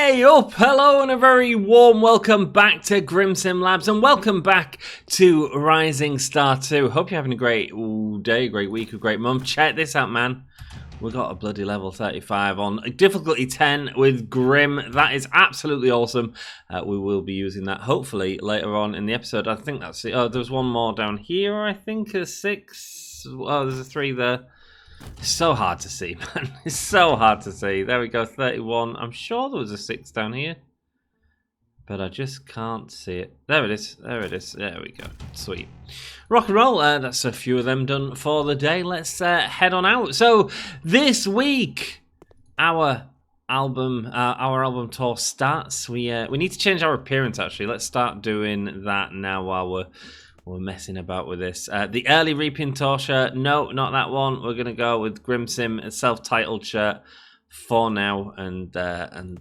Hey up, hello and a very warm welcome back to Grimsim Labs and welcome back to Rising Star 2. Hope you're having a great day, great week, a great month. Check this out, man. We got a bloody level 35 on difficulty 10 with Grim. That is absolutely awesome. We will be using that hopefully later on in the episode. I think that's it. Oh, there's one more down here, I think, a 6. Oh, there's a 3 there. It's so hard to see, man. It's so hard to see. There we go, 31. I'm sure there was a 6 down here, but I just can't see it. There it is. There it is. There we go. Sweet. Rock and roll. That's a few of them done for the day. Let's head on out. So this week, our album tour starts. We need to change our appearance. Actually, let's start doing that now while we're messing about with this. The early Reaping Tour shirt. No, not that one. We're going to go with Grimsim, a self-titled shirt for now. And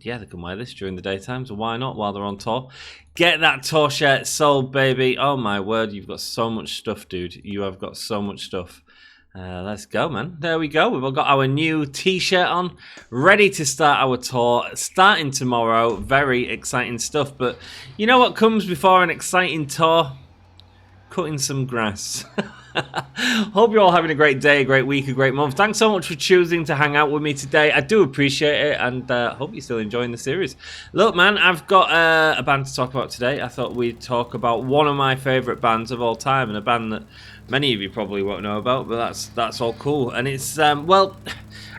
yeah, they can wear this during the daytime, so why not while they're on tour? Get that tour shirt sold, baby. Oh, my word. You've got so much stuff, dude. You have got so much stuff. Let's go, man. There we go. We've all got our new t-shirt on, ready to start our tour, starting tomorrow. Very exciting stuff. But you know what comes before an exciting tour? Cutting some grass. Hope you're all having a great day, a great week, a great month. Thanks so much for choosing to hang out with me today. I do appreciate it, and hope you're still enjoying the series. Look, man, I've got a band to talk about today. I thought we'd talk about one of my favourite bands of all time, and a band that many of you probably won't know about, but that's all cool. And it's, well,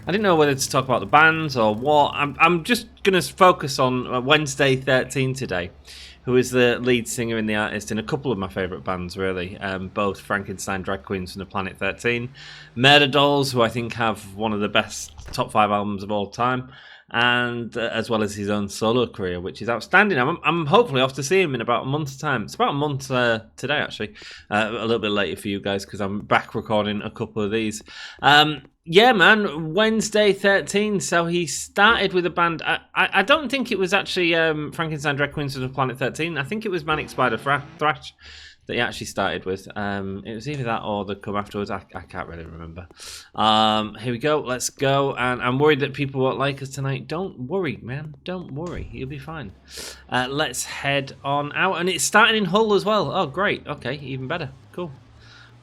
I didn't know whether to talk about the bands or what. I'm just going to focus on Wednesday 13 today, who is the lead singer and the artist in a couple of my favourite bands, really. Both Frankenstein Drag Queens from the Planet 13, Murder Dolls, who I think have one of the best top 5 albums of all time, and as well as his own solo career, which is outstanding. I'm hopefully off to see him in about a month's time. It's about a month today, actually. A little bit later for you guys, because I'm back recording a couple of these. Yeah, man, Wednesday 13. So he started with a band. I don't think it was actually Frankenstein Drag Queens from the Planet 13. I think it was Manic Spider Thrash that he actually started with. It was either that or the come afterwards. I can't really remember. Here we go. Let's go. And I'm worried that people won't like us tonight. Don't worry, man. Don't worry. You'll be fine. Let's head on out. And it's starting in Hull as well. Oh, great. Okay, even better. Cool.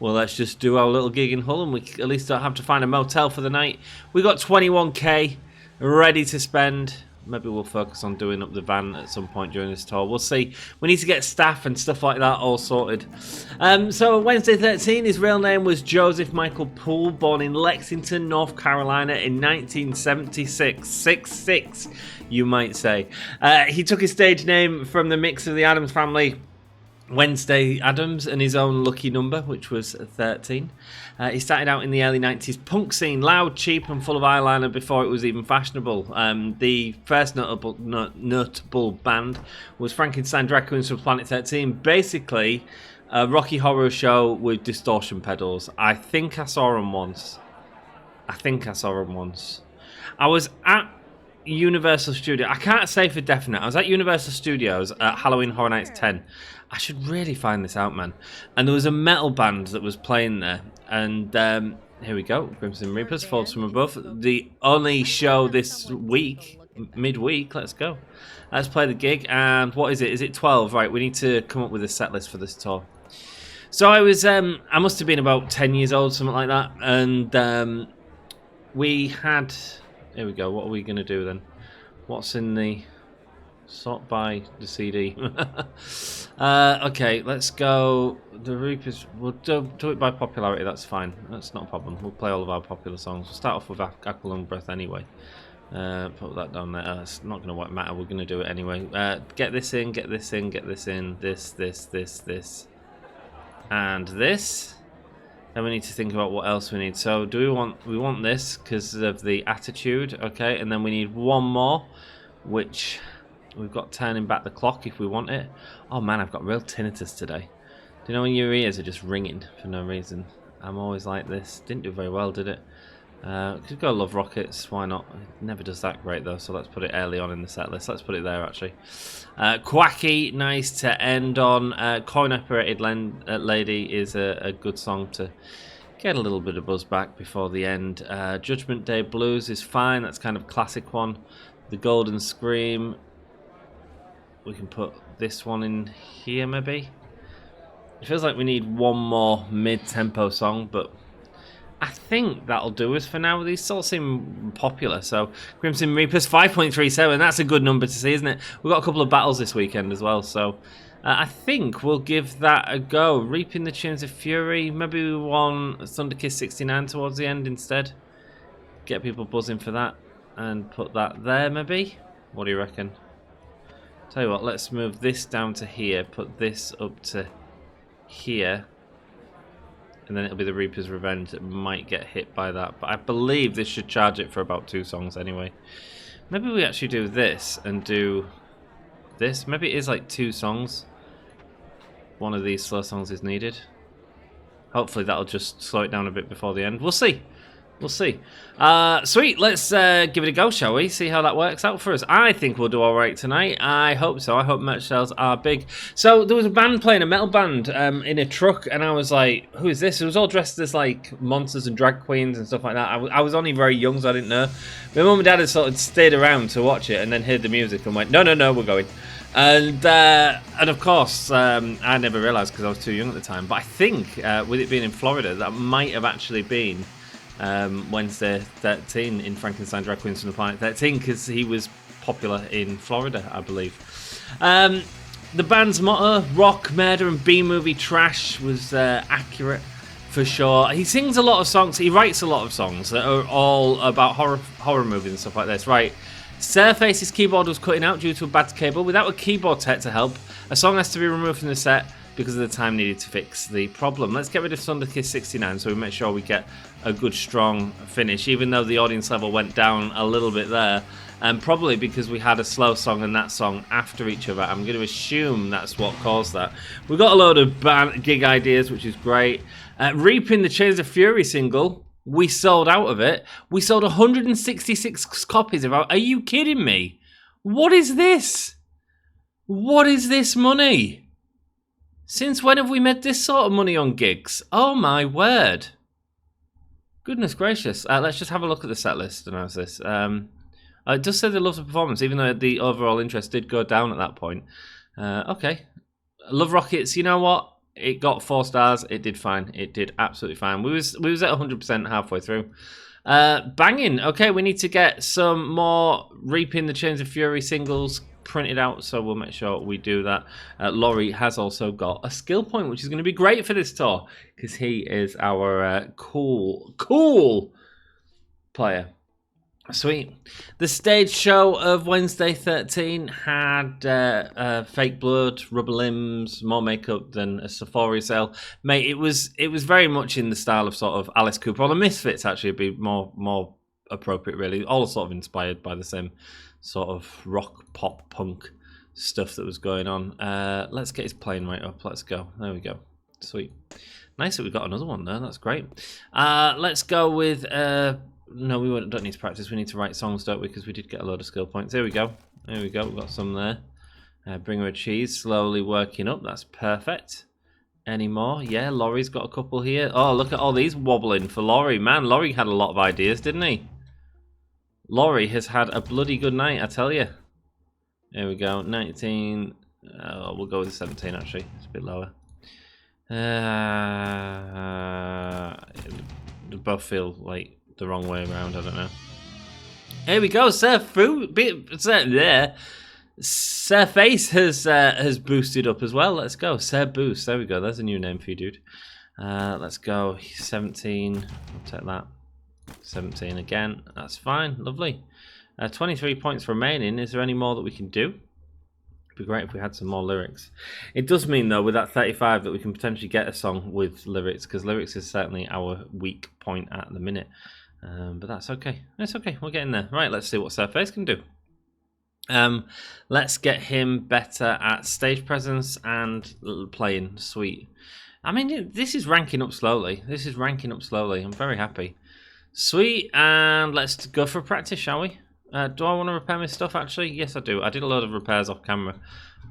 Well, let's just do our little gig in Hull, and we at least don't have to find a motel for the night. We got 21k ready to spend. Maybe we'll focus on doing up the van at some point during this tour. We'll see. We need to get staff and stuff like that all sorted. So Wednesday 13, his real name was Joseph Michael Poole, born in Lexington, North Carolina in 1976. 6'6", you might say. He took his stage name from the mix of the Addams Family, Wednesday Addams, and his own lucky number, which was 13. He started out in the early 90s punk scene, loud, cheap, and full of eyeliner before it was even fashionable. The first notable band was Frankenstein Drag Queens from Planet 13. Basically, a Rocky Horror show with distortion pedals. I think I saw them once. I was at Universal Studios. I can't say for definite. I was at Universal Studios at Halloween Horror Nights 10. I should really find this out, man. And there was a metal band that was playing there. And here we go. Grimsim Reapers, Falls from Above. The only show this week, midweek. Let's go. Let's play the gig. And what is it? Is it 12? Right, we need to come up with a set list for this tour. So I was, I must have been about 10 years old, something like that. And we had... Here we go. What are we going to do then? What's in the... Sort by the CD. Okay, let's go. The Reapers. We'll do it by popularity. That's fine. That's not a problem. We'll play all of our popular songs. We'll start off with Aqualung Breath anyway. Put that down there. It's not going to matter. We're going to do it anyway. Get this in. Get this in. Get this in. This, and this. Then we need to think about what else we need. So do we want this because of the attitude? Okay, and then we need one more, which we've got turning back the clock if we want it. Oh man, I've got real tinnitus today. Do you know when your ears are just ringing for no reason? I'm always like this. Didn't do very well, did it? Could go Love Rockets, why not? It never does that great though, so let's put it early on in the set list. Let's put it there actually. Quacky, nice to end on. Coin Operated Lady is a good song to get a little bit of buzz back before the end. Judgment Day Blues is fine, that's kind of a classic one. The Golden Scream, we can put this one in here maybe. It feels like we need one more mid-tempo song, but I think that'll do us for now. These all seem popular. So Crimson Reapers 5.37. That's a good number to see, isn't it? We've got a couple of battles this weekend as well, so I think we'll give that a go. Reaping the Tunes of Fury. Maybe we want Thunderkiss 69 towards the end instead. Get people buzzing for that and put that there maybe. What do you reckon? Tell you what, let's move this down to here. Put this up to here. And then it'll be the Reaper's Revenge that might get hit by that. But I believe this should charge it for about 2 songs anyway. Maybe we actually do this and do this. Maybe it is like 2 songs. One of these slow songs is needed. Hopefully that'll just slow it down a bit before the end. We'll see. We'll see. Sweet, let's give it a go, shall we? See how that works out for us. I think we'll do alright tonight. I hope so. I hope merch sales are big. So there was a band playing, a metal band, in a truck, and I was like, who is this? It was all dressed as like monsters and drag queens and stuff like that. I was only very young, so I didn't know. My mum and dad had sort of stayed around to watch it and then heard the music and went, no, we're going. And of course, I never realised because I was too young at the time. But I think, with it being in Florida, that might have actually been Wednesday 13 in Frankenstein Drag Queens from the Planet 13 because he was popular in Florida, I believe. The band's motto, rock, murder and B-movie trash, was accurate for sure. He sings a lot of songs, he writes a lot of songs that are all about horror movies and stuff like this. Right, Surface's keyboard was cutting out due to a bad cable. Without a keyboard tech to help, a song has to be removed from the set because of the time needed to fix the problem. Let's get rid of Thunderkiss 69 so we make sure we get a good strong finish, even though the audience level went down a little bit there, and probably because we had a slow song and that song after each other. I'm going to assume that's what caused that. We've got a load of gig ideas, which is great. Reaping the Chains of Fury single, we sold out of it. We sold 166 copies of it. Are you kidding me? What is this? What is this money? Since when have we made this sort of money on gigs? Oh my word. Goodness gracious. Let's just have a look at the set list and how's this. It does say they love the performance, even though the overall interest did go down at that point. Okay. Love Rockets, you know what? It got 4 stars. It did fine. It did absolutely fine. We was at 100% halfway through. Banging. Okay, we need to get some more Reaping the Chains of Fury singles printed out, so we'll make sure we do that. Laurie has also got a skill point, which is going to be great for this tour because he is our cool player. Sweet. The stage show of Wednesday 13 had fake blood, rubber limbs, more makeup than a Sephora sale. Mate, it was very much in the style of sort of Alice Cooper, or the Misfits actually would be more appropriate really. All sort of inspired by the same sort of rock, pop, punk stuff that was going on. Let's get his plane right up. Let's go. There we go. Sweet. Nice that we got another one there. That's great. Let's go with... no, we don't need to practice. We need to write songs, don't we? Because we did get a load of skill points. There we go. There we go. We've got some there. Bring her a cheese. Slowly working up. That's perfect. Any more? Yeah, Laurie's got a couple here. Oh, look at all these wobbling for Laurie. Man, Laurie had a lot of ideas, didn't he? Laurie has had a bloody good night, I tell you. There we go. 19. We'll go with 17, actually. It's a bit lower. They both feel like the wrong way around. I don't know. Here we go. Surface has boosted up as well. Let's go. Sir Boost. There we go. There's a new name for you, dude. Let's go. 17. I'll take that. 17 again. That's fine. Lovely. 23 points remaining. Is there any more that we can do? It'd be great if we had some more lyrics. It does mean, though, with that 35 that we can potentially get a song with lyrics, because lyrics is certainly our weak point at the minute. But that's okay. It's okay. We're getting there. Right, let's see what Surface can do. Let's get him better at stage presence and playing. Sweet. I mean, this is ranking up slowly. I'm very happy. Sweet, and let's go for a practice, shall we? Do I want to repair my stuff, actually? Yes, I do. I did a load of repairs off camera.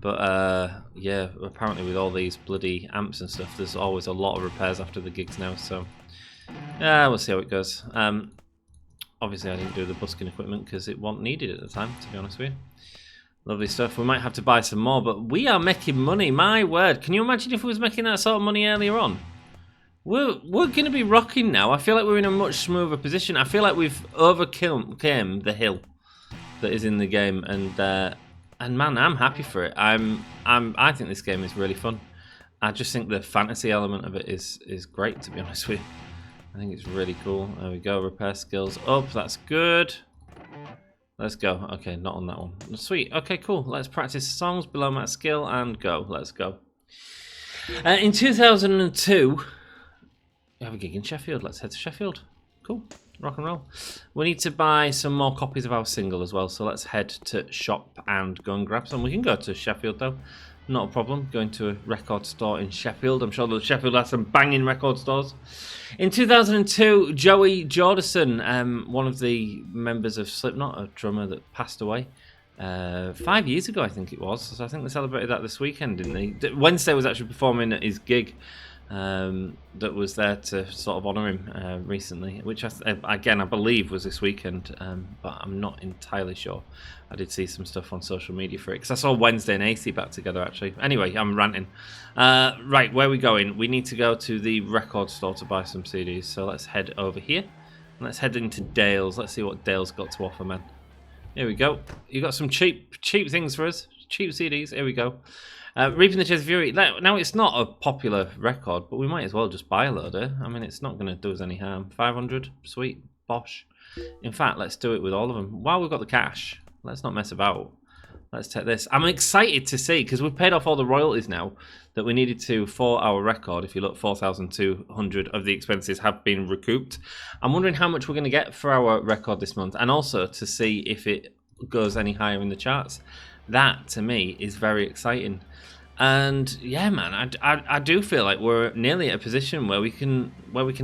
But, yeah, apparently with all these bloody amps and stuff, there's always a lot of repairs after the gigs now, so... yeah, we'll see how it goes. Obviously, I didn't do the busking equipment because it wasn't needed at the time, to be honest with you. Lovely stuff. We might have to buy some more, but we are making money. My word. Can you imagine if we was making that sort of money earlier on? We're going to be rocking now. I feel like we're in a much smoother position. I feel like we've overcame the hill that is in the game, and man, I'm happy for it. I think this game is really fun. I just think the fantasy element of it is great, to be honest with you. I think it's really cool. There we go. Repair skills up. That's good. Let's go. Okay, not on that one. Sweet. Okay, cool. Let's practice songs below max skill and go. Let's go. In 2002, we have a gig in Sheffield. Let's head to Sheffield. Cool. Rock and roll. We need to buy some more copies of our single as well, so let's head to shop and go and grab some. We can go to Sheffield though. Not a problem. Going to a record store in Sheffield. I'm sure that Sheffield has some banging record stores. In 2002, Joey Jordison, one of the members of Slipknot, a drummer that passed away 5 years ago, I think it was. So I think they celebrated that this weekend, didn't they? Wednesday was actually performing at his gig that was there to sort of honour him recently, which again I believe was this weekend, but I'm not entirely sure. I did see some stuff on social media for it because I saw Wednesday and AC back together actually. Anyway, I'm ranting. Right, where are we going? We need to go to the record store to buy some CDs, so let's head over here and let's head into Dale's. Let's see what Dale's got to offer, man. Here we go. You got some cheap things for us, cheap CDs. Here we go. Reaping the Chase of Fury. Now, it's not a popular record, but we might as well just buy a load of it. I mean, it's not going to do us any harm. 500, sweet, bosh. In fact, let's do it with all of them. While we've got the cash, let's not mess about. Let's take this. I'm excited to see, because we've paid off all the royalties now that we needed to for our record. If you look, 4,200 of the expenses have been recouped. I'm wondering how much we're going to get for our record this month, and also to see if it goes any higher in the charts. That, to me, is very exciting. And yeah, man, I do feel like we're nearly at a position where we can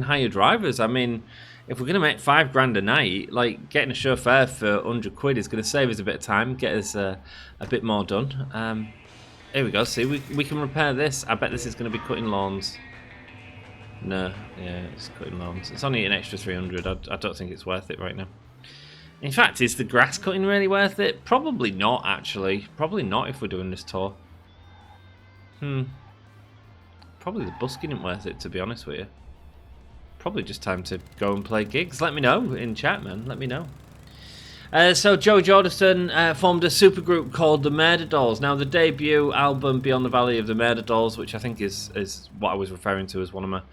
hire drivers. I mean, if we're going to make $5 a night, like getting a chauffeur for 100 quid is going to save us a bit of time, get us a bit more done. Here we go. See, we can repair this. I bet this is going to be cutting lawns. No, yeah, it's cutting lawns. It's only an extra 300. I don't think it's worth it right now. In fact, is the grass cutting really worth it? Probably not, actually. Probably not if we're doing this tour. Probably the busking isn't worth it, to be honest with you. Probably just time to go and play gigs. Let me know in chat, man. Let me know. So Joey Jordison formed a supergroup called the Murder Dolls. Now, the debut album, Beyond the Valley of the Murder Dolls, which I think is what I was referring to as one of my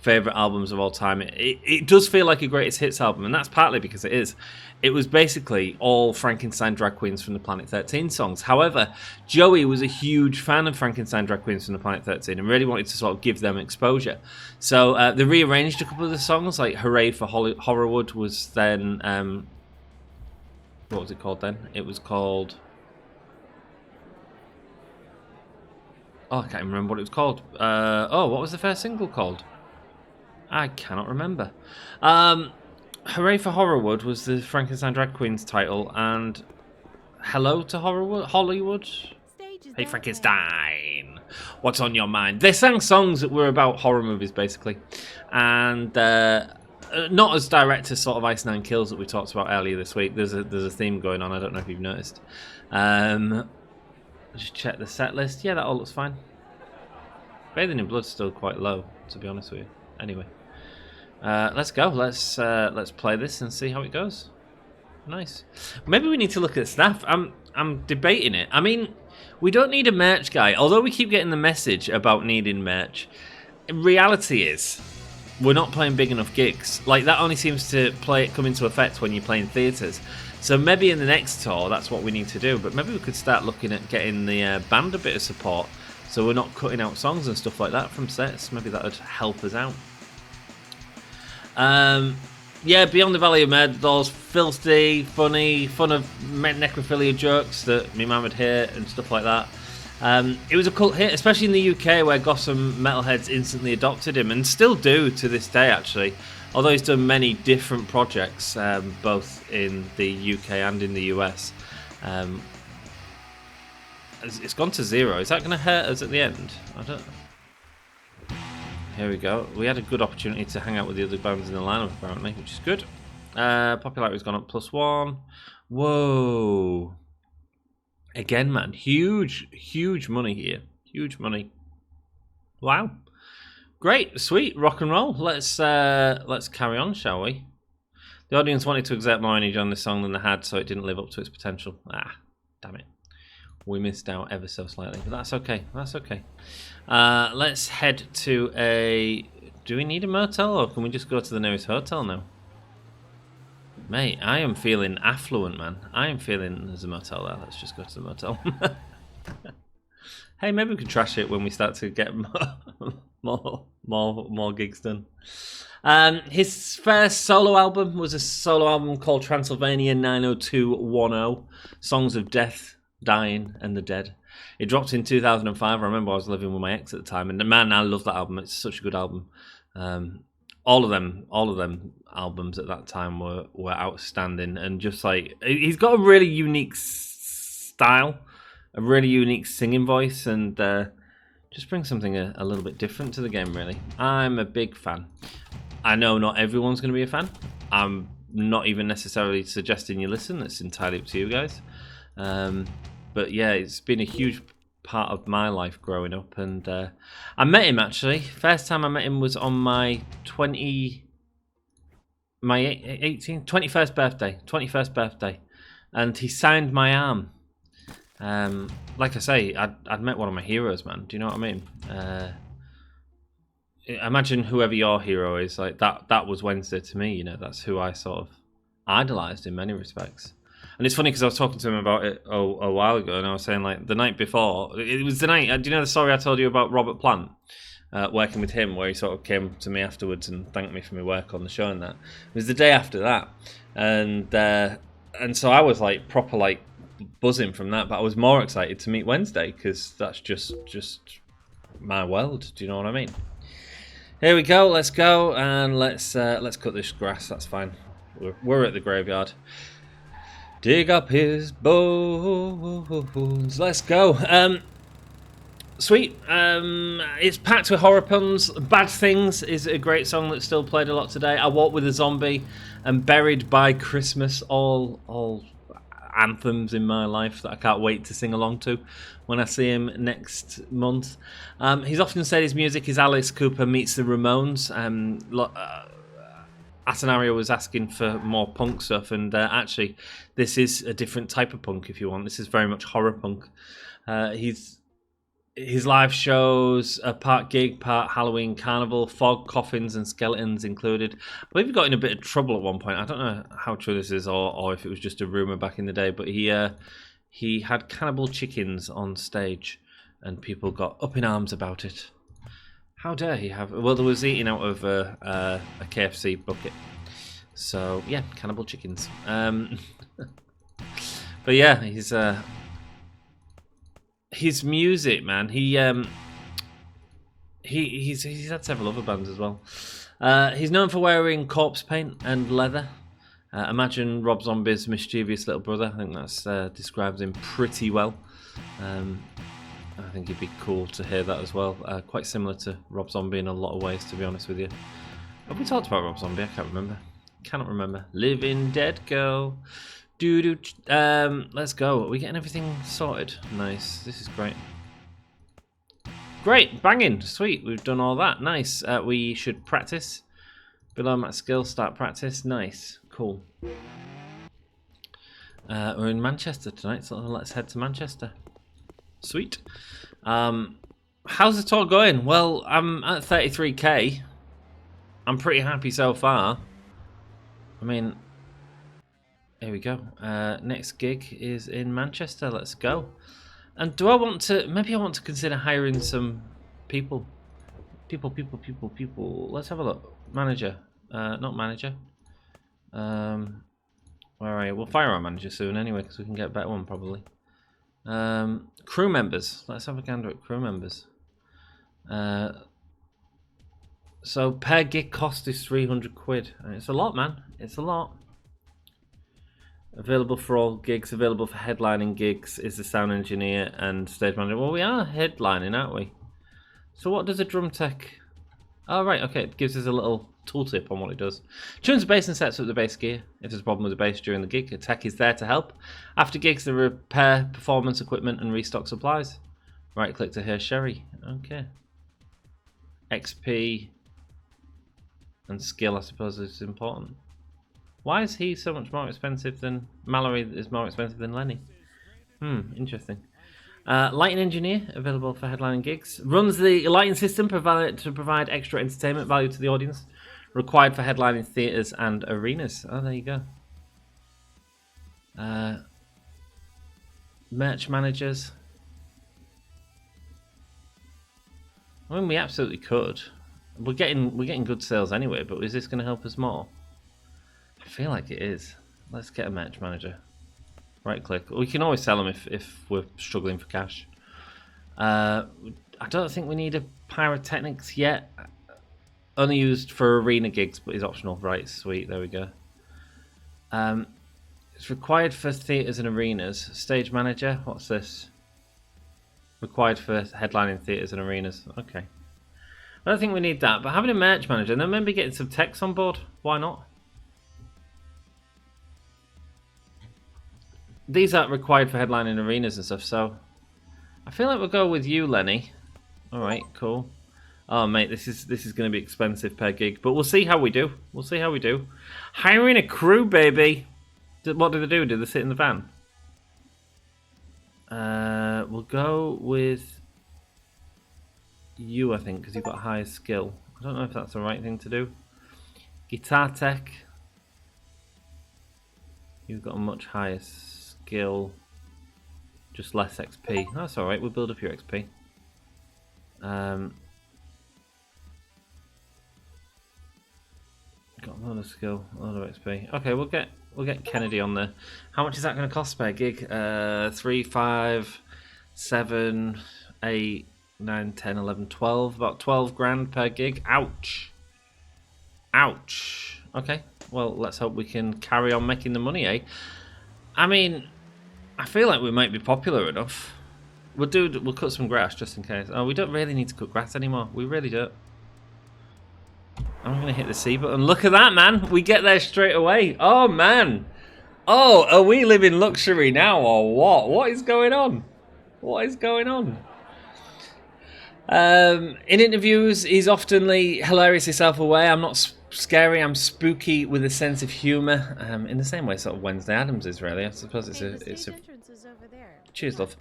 favourite albums of all time. It does feel like a greatest hits album, and that's partly because it is. It was basically all Frankenstein drag queens from the Planet 13 songs. However, Joey was a huge fan of Frankenstein drag queens from the Planet 13 and really wanted to sort of give them exposure. So they rearranged a couple of the songs, like Hooray for Horrorwood was then... what was it called then? It was called... Oh, I can't remember what it was called. What was the first single called? I cannot remember. Hooray for Horrorwood was the Frankenstein Drag Queen's title, and Hello to Hollywood? Hey Frankenstein, what's on your mind? They sang songs that were about horror movies, basically. And not as direct as sort of Ice Nine Kills that we talked about earlier this week. There's a theme going on, I don't know if you've noticed. Just check the set list. Yeah, that all looks fine. Bathing in Blood's still quite low, to be honest with you. Anyway. Let's go. Let's play this and see how it goes. Nice. Maybe we need to look at staff. I'm debating it. I mean, we don't need a merch guy, although we keep getting the message about needing merch. Reality is, we're not playing big enough gigs. Like, that only seems to come into effect when you're playing theatres. So maybe in the next tour, that's what we need to do. But maybe we could start looking at getting the band a bit of support, so we're not cutting out songs and stuff like that from sets. Maybe that would help us out. Yeah, Beyond the Valley of Murder Dolls, filthy, funny, fun of necrophilia jokes that my mum would hear and stuff like that. It was a cult hit, especially in the UK, where gotham metalheads instantly adopted him, and still do to this day, actually. Although he's done many different projects, both in the UK and in the US. It's gone to 0. Is that going to hurt us at the end? I don't know. Here we go. We had a good opportunity to hang out with the other bands in the lineup, apparently, which is good. Popularity's gone up +1. Whoa. Again, man, huge money here. Huge money. Wow. Great, sweet, rock and roll. Let's carry on, shall we? The audience wanted to exert more energy on this song than they had, so it didn't live up to its potential. Ah, damn it. We missed out ever so slightly, but that's okay. That's okay. Let's head to a... Do we need a motel, or can we just go to the nearest hotel now? Mate, I am feeling affluent, man. I am feeling there's a motel there. Let's just go to the motel. Hey, maybe we can trash it when we start to get more gigs done. His first solo album was a solo album called Transylvania 90210, Songs of Death, Dying, and the Dead. It dropped in 2005. I remember I was living with my ex at the time, and man, I love that album. It's such a good album. All of them albums at that time were outstanding, and just like he's got a really unique style, a really unique singing voice, and just brings something a little bit different to the game. Really, I'm a big fan. I know not everyone's going to be a fan. I'm not even necessarily suggesting you listen. It's entirely up to you guys. But yeah, it's been a huge part of my life growing up, and I met him actually. First time I met him was on my 21st birthday, and he signed my arm. Like I say, I'd met one of my heroes, man. Do you know what I mean? Imagine whoever your hero is, like that was Wednesday to me. You know, that's who I sort of idolized in many respects. And it's funny because I was talking to him about it a while ago, and I was saying, like, the night before, it was the night, do you know the story I told you about Robert Plant, working with him, where he sort of came to me afterwards and thanked me for my work on the show and that? It was the day after that, and so I was, like, proper, like, buzzing from that, but I was more excited to meet Wednesday, because that's just my world, do you know what I mean? Here we go, let's go, and let's cut this grass, that's fine. We're at the graveyard. Dig up his bones. Let's go. Sweet. It's packed with horror puns. Bad Things is a great song that's still played a lot today. I Walk with a Zombie and Buried by Christmas. All anthems in my life that I can't wait to sing along to when I see him next month. He's often said his music is Alice Cooper meets the Ramones. Atanario was asking for more punk stuff, and actually this is a different type of punk if you want. This is very much horror punk. His live shows are part gig, part Halloween carnival, fog, coffins and skeletons included. I believe he got in a bit of trouble at one point. I don't know how true this is or if it was just a rumour back in the day, but he had cannibal chickens on stage and people got up in arms about it. How dare he have... Well, there was eating out of a KFC bucket. So, yeah, cannibal chickens. But yeah, his music, man. He's had several other bands as well. He's known for wearing corpse paint and leather. Imagine Rob Zombie's mischievous little brother. I think that describes him pretty well. I think it'd be cool to hear that as well. Quite similar to Rob Zombie in a lot of ways, to be honest with you. Have we talked about Rob Zombie? I can't remember. Cannot remember. Living Dead Girl. Let's go. Are we getting everything sorted? Nice. This is great. Great. Banging. Sweet. We've done all that. Nice. We should practice. Below max skill. Start practice. Nice. Cool. We're in Manchester tonight, so let's head to Manchester. Sweet. How's the tour going? Well, I'm at 33k. I'm pretty happy so far. I mean, here we go. Next gig is in Manchester. Let's go. And do I want to... Maybe I want to consider hiring some people. People. Let's have a look. Manager. Not manager. Where are you? We'll fire our manager soon anyway, because we can get a better one probably. Crew members. Let's have a gander at crew members. So per gig cost is 300 quid. It's a lot, man. It's a lot. Available for all gigs. Available for headlining gigs is the sound engineer and stage manager. Well, we are headlining, aren't we? So what does a drum tech... Oh, right. Okay. It gives us a little tooltip on what it does. Tunes the bass and sets up the bass gear. If there's a problem with the bass during the gig, a tech is there to help. After gigs, they repair performance equipment and restock supplies. Right click to hear Sherry. Okay. XP and skill, I suppose, is important. Why is he so much more expensive than Mallory? Is more expensive than Lenny? Interesting. Lighting engineer, available for headlining gigs. Runs the lighting system to provide extra entertainment value to the audience. Required for headlining theatres and arenas. Oh, there you go. Merch managers. I mean, we absolutely could. We're getting good sales anyway, but is this going to help us more? I feel like it is. Let's get a merch manager. Right click. We can always sell them if we're struggling for cash. I don't think we need a pyrotechnics yet. Only used for arena gigs, but is optional. Right, sweet. There we go. It's required for theatres and arenas. Stage manager. What's this? Required for headlining theatres and arenas. Okay. I don't think we need that, but having a merch manager and then maybe getting some techs on board. Why not? These aren't required for headlining arenas and stuff, so I feel like we'll go with you, Lenny. Alright, cool. Oh, mate, this is going to be expensive per gig, but we'll see how we do. We'll see how we do. Hiring a crew, baby. What do they do? Do they sit in the van? We'll go with you, I think, because you've got high skill. I don't know if that's the right thing to do. Guitar tech. You've got a much higher skill. Just less XP. That's alright, we'll build up your XP. Got a lot of skill, a lot of XP. Okay, we'll get Kennedy on there. How much is that going to cost per gig? 3, 5, 7, 8, 9, 10, 11, 12. About 12 grand per gig. Ouch. Ouch. Okay, well, let's hope we can carry on making the money, eh? I mean, I feel like we might be popular enough. We'll cut some grass just in case. Oh, we don't really need to cut grass anymore. We really don't. I'm going to hit the C button. Look at that, man. We get there straight away. Oh, man. Oh, are we living luxury now or what? What is going on? What is going on? In interviews, he's oftenly hilariously self-aware. I'm not scary. I'm spooky with a sense of humour. In the same way sort of Wednesday Addams is, really. I suppose it's a cheers, love.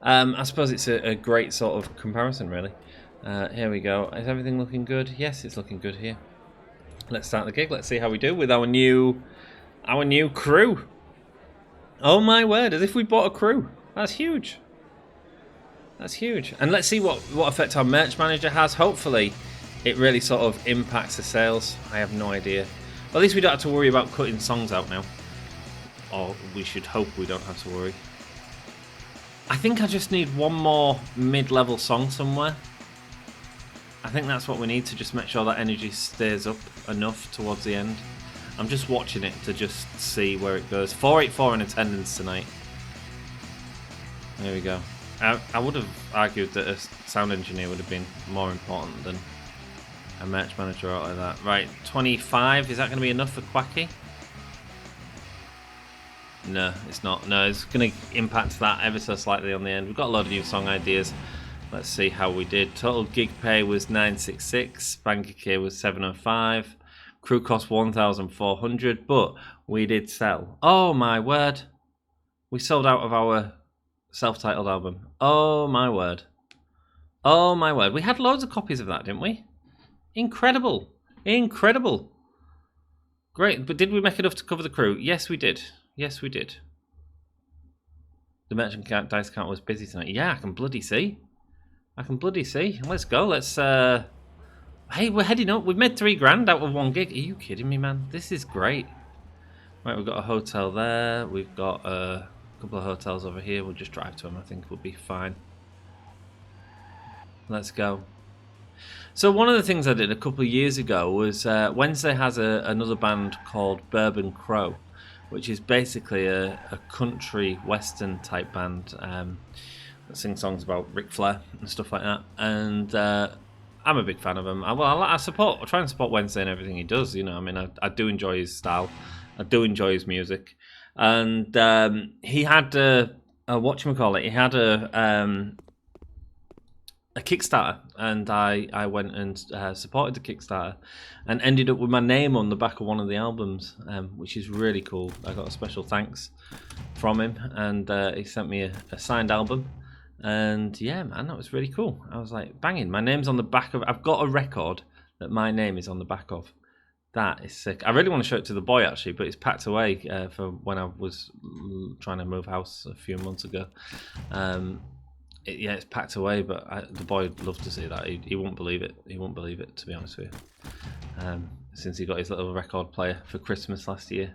I suppose it's a great sort of comparison, really. Here we go. Is everything looking good? Yes, it's looking good here. Let's start the gig. Let's see how we do with our new crew. Oh my word! As if we bought a crew. That's huge. That's huge. And let's see what effect our merch manager has. Hopefully, it really sort of impacts the sales. I have no idea. But at least we don't have to worry about cutting songs out now. Or we should hope we don't have to worry. I think I just need one more mid-level song somewhere. I think that's what we need to just make sure that energy stays up enough towards the end. I'm just watching it to just see where it goes. 484 in attendance tonight. There we go. I would have argued that a sound engineer would have been more important than a merch manager out like that. Right, 25. Is that going to be enough for Quacky? No, it's not. No, it's going to impact that ever so slightly on the end. We've got a lot of new song ideas. Let's see how we did. Total gig pay was 966. Bank key was 705. Crew cost 1,400. But we did sell. Oh my word! We sold out of our self-titled album. Oh my word! Oh my word! We had loads of copies of that, didn't we? Incredible! Incredible! Great. But did we make enough to cover the crew? Yes, we did. Yes, we did. The merchant dice count was busy tonight. Yeah, I can bloody see. I can bloody see. Let's go. Let's. Hey, we're heading up. We've made 3 grand out of 1 gig. Are you kidding me, man? This is great. Right, we've got a hotel there. We've got a couple of hotels over here. We'll just drive to them. I think we'll be fine. Let's go. So one of the things I did a couple of years ago was Wednesday has another band called Bourbon Crow, which is basically a country western type band that sing songs about Ric Flair and stuff like that. And I'm a big fan of him. I try and support Wednesday and everything he does. You know, I mean, I do enjoy his style. I do enjoy his music, and he had a whatchamacallit. He had a Kickstarter, and I went and supported the Kickstarter, and ended up with my name on the back of one of the albums, which is really cool. I got a special thanks from him, and he sent me a signed album. And yeah, man, that was really cool. I was like, banging, my name's on the back of... I've got a record that my name is on the back of. That is sick. I really want to show it to the boy, actually, but it's packed away for when I was trying to move house a few months ago. It's packed away, but the boy would love to see that. He won't believe it. He won't believe it, to be honest with you. Since he got his little record player for Christmas last year.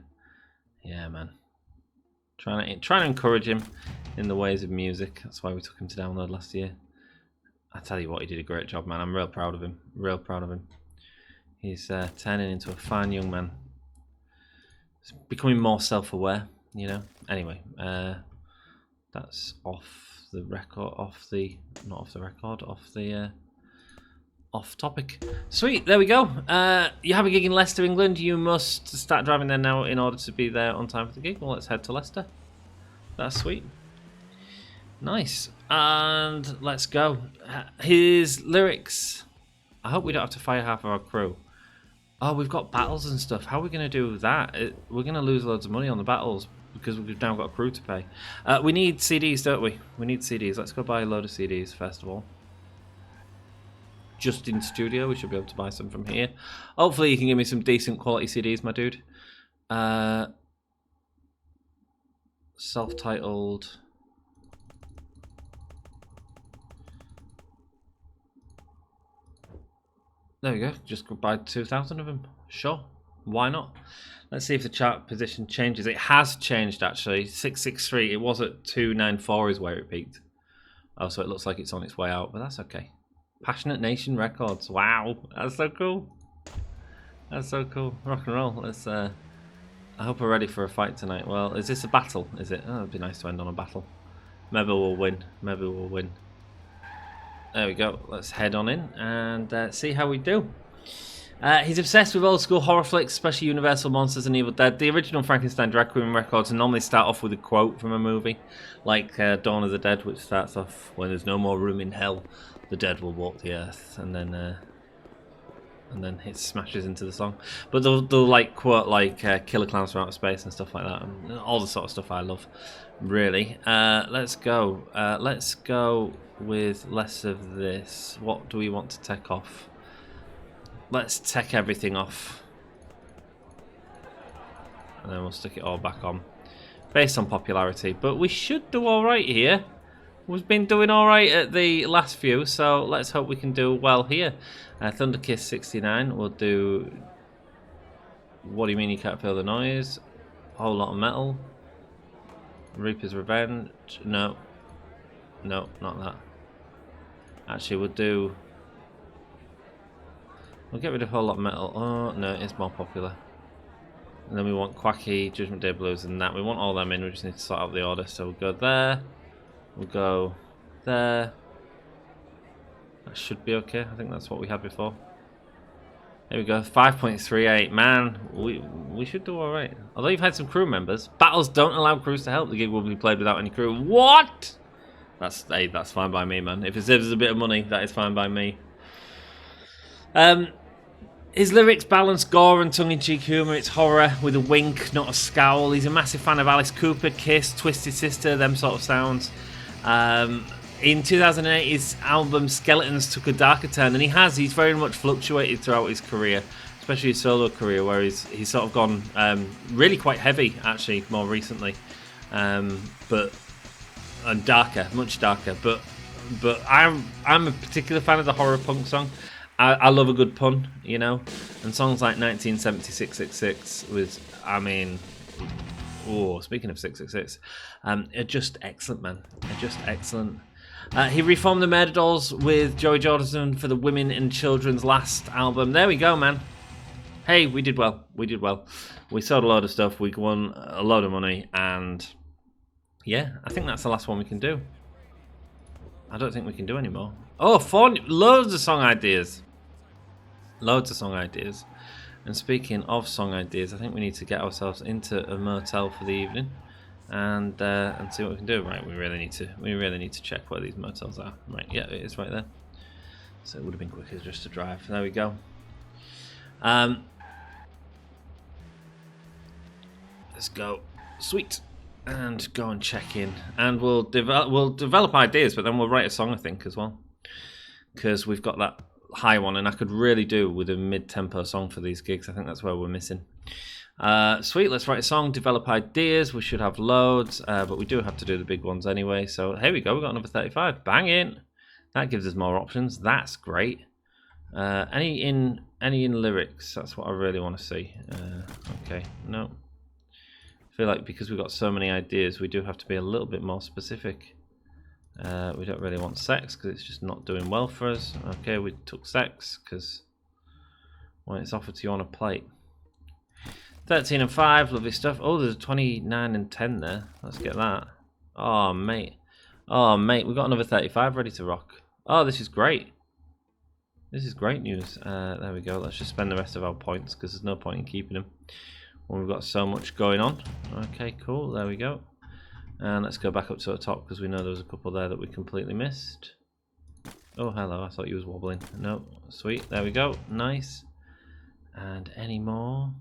Yeah, man. Trying to encourage him in the ways of music. That's why we took him to download last year. I tell you what, he did a great job, man. I'm real proud of him. Real proud of him. He's turning into a fine young man. He's becoming more self-aware, you know. Anyway, that's off the record. Off topic. Sweet, there we go. You have a gig in Leicester, England. You must start driving there now in order to be there on time for the gig. Well, let's head to Leicester. That's sweet. Nice. And let's go. His lyrics. I hope we don't have to fire half of our crew. Oh, we've got battles and stuff. How are we going to do that? We're going to lose loads of money on the battles because we've now got a crew to pay. We need CDs, don't we? We need CDs. Let's go buy a load of CDs first of all. Just in studio, we should be able to buy some from here. Hopefully you can give me some decent quality CDs, my dude. Self-titled. There we go. Just go buy 2,000 of them. Sure. Why not? Let's see if the chart position changes. It has changed, actually. 663. It was at 294 is where it peaked. Oh, so it looks like it's on its way out, but that's okay. Passionate Nation Records. Wow, that's so cool. That's so cool. Rock and roll. Let's. I hope we're ready for a fight tonight. Well, is this a battle? Is it? Oh, it'd be nice to end on a battle. Maybe we'll win. Maybe we'll win. There we go. Let's head on in and see how we do. He's obsessed with old school horror flicks, especially Universal Monsters and Evil Dead. The original Frankenstein Drag Queen records normally start off with a quote from a movie, like Dawn of the Dead, which starts off, "When there's no more room in hell, the dead will walk the earth," and then it smashes into the song. But they'll like quote like "Killer Clowns from Outer Space" and stuff like that, and all the sort of stuff I love. Really, let's go. Let's go with less of this. What do we want to take off? Let's take everything off, and then we'll stick it all back on, based on popularity. But we should do all right here. We've been doing all right at the last few, so let's hope we can do well here. Thunderkiss 69. We'll do. What do you mean you can't feel the noise? Whole lot of metal. Reaper's Revenge. No, not that. Actually, we'll do. We'll get rid of Whole Lot of Metal. Oh, no, it's more popular. And then we want Quacky, Judgment Day Blues, and that. We want all them in. We just need to sort out the order. So we'll go there. We'll go there. That should be okay. I think that's what we had before. There we go. 5.38. Man, we should do all right. Although you've had some crew members. Battles don't allow crews to help. The gig will be played without any crew. What? That's fine by me, man. If it saves us a bit of money, that is fine by me. His lyrics balance gore and tongue-in-cheek humour. It's horror with a wink, not a scowl. He's a massive fan of Alice Cooper, Kiss, Twisted Sister, them sort of sounds. In 2008, his album Skeletons took a darker turn, and he's very much fluctuated throughout his career, especially his solo career, where he's sort of gone really quite heavy, actually, more recently, but darker, much darker. But I'm a particular fan of the horror punk song. I love a good pun, you know, and songs like 1976 was, I mean, speaking of 666, are just excellent, man. They're just excellent. He reformed the Murder Dolls with Joey Jordison for the Women and Children's last album. There we go, man. Hey, we did well. We did well. We sold a load of stuff. We won a load of money, and yeah, I think that's the last one we can do. I don't think we can do any more. Oh, loads of song ideas. Loads of song ideas. And speaking of song ideas, I think we need to get ourselves into a motel for the evening, and see what we can do. Right, we really need to check where these motels are. Right, yeah, it is right there. So it would have been quicker just to drive. There we go. Let's go. Sweet. And go and check in, and we'll develop ideas, but then we'll write a song, I think, as well, because we've got that high one, and I could really do with a mid-tempo song for these gigs. I think that's where we're missing. Sweet, let's write a song, develop ideas. We should have loads, but we do have to do the big ones anyway. So here we go. We've got another 35. Bang in. That gives us more options. That's great. Any in lyrics? That's what I really want to see. Okay, no. I feel like because we've got so many ideas, we do have to be a little bit more specific. We don't really want sex because it's just not doing well for us. Okay, we took sex because when it's offered to you on a plate. 13 and 5, lovely stuff. Oh, there's a 29 and 10 there. Let's get that. Oh, mate. Oh, mate, we've got another 35 ready to rock. Oh, this is great. This is great news. There we go. Let's just spend the rest of our points because there's no point in keeping them when we've got so much going on. Okay, cool. There we go. And let's go back up to the top because we know there was a couple there that we completely missed. Oh, hello. I thought you was wobbling. No. Sweet. There we go. Nice. And any more?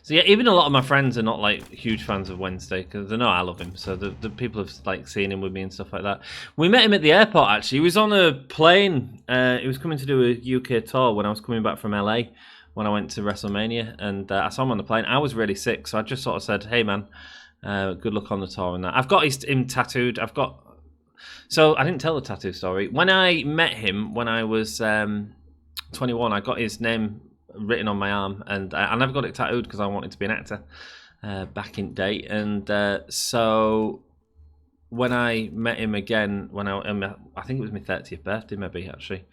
So yeah, even a lot of my friends are not like huge fans of Wednesday because they know I love him. So the people have like seen him with me and stuff like that. We met him at the airport actually. He was on a plane. He was coming to do a UK tour when I was coming back from LA when I went to WrestleMania, and I saw him on the plane. I was really sick, so I just sort of said, "Hey man, good luck on the tour and that." I've got him tattooed. So I didn't tell the tattoo story. When I met him when I was 21, I got his name written on my arm, and I never got it tattooed because I wanted to be an actor back in day. And so when I met him again, I think it was my 30th birthday, maybe actually,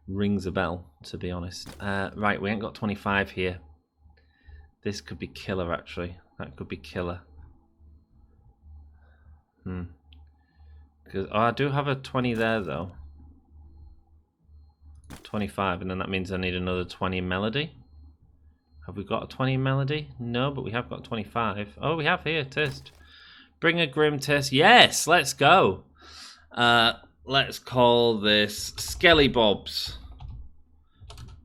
rings a bell to be honest. Right, we ain't got 25 here. This could be killer actually. That could be killer. Because I do have a 20 there though. 25, and then that means I need another 20 melody. Have we got a 20 melody? No, but we have got 25. Oh, we have here, test. Bring a grim test. Yes, let's go. Let's call this Skelly Bobs,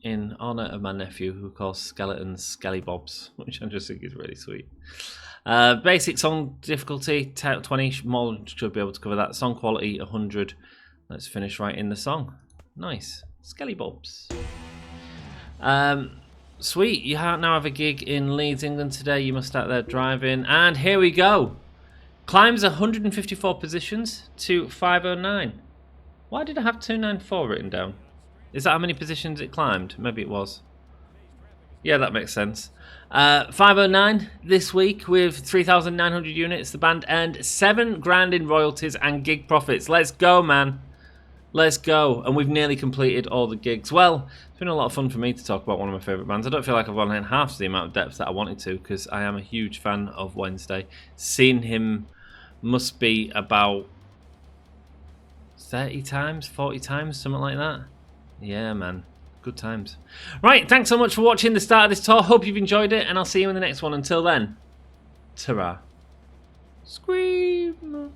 in honor of my nephew who calls skeletons Skelly Bobs, which I just think is really sweet. Basic song difficulty 20, more should be able to cover that. Song quality 100. Let's finish writing the song. Nice. Skelly Bobs. Sweet, you now have a gig in Leeds, England today. You must start there driving. And here we go. Climbs 154 positions to 509. Why did I have 294 written down? Is that how many positions it climbed? Maybe it was. Yeah, that makes sense. 509 this week with 3,900 units. The band earned $7,000 in royalties and gig profits. Let's go, man. Let's go. And we've nearly completed all the gigs. Well, it's been a lot of fun for me to talk about one of my favourite bands. I don't feel like I've gone in half the amount of depth that I wanted to because I am a huge fan of Wednesday. Seeing him must be about 30 times, 40 times, something like that. Yeah, man. Good times. Right, thanks so much for watching the start of this tour. Hope you've enjoyed it, and I'll see you in the next one. Until then, ta-ra. Scream.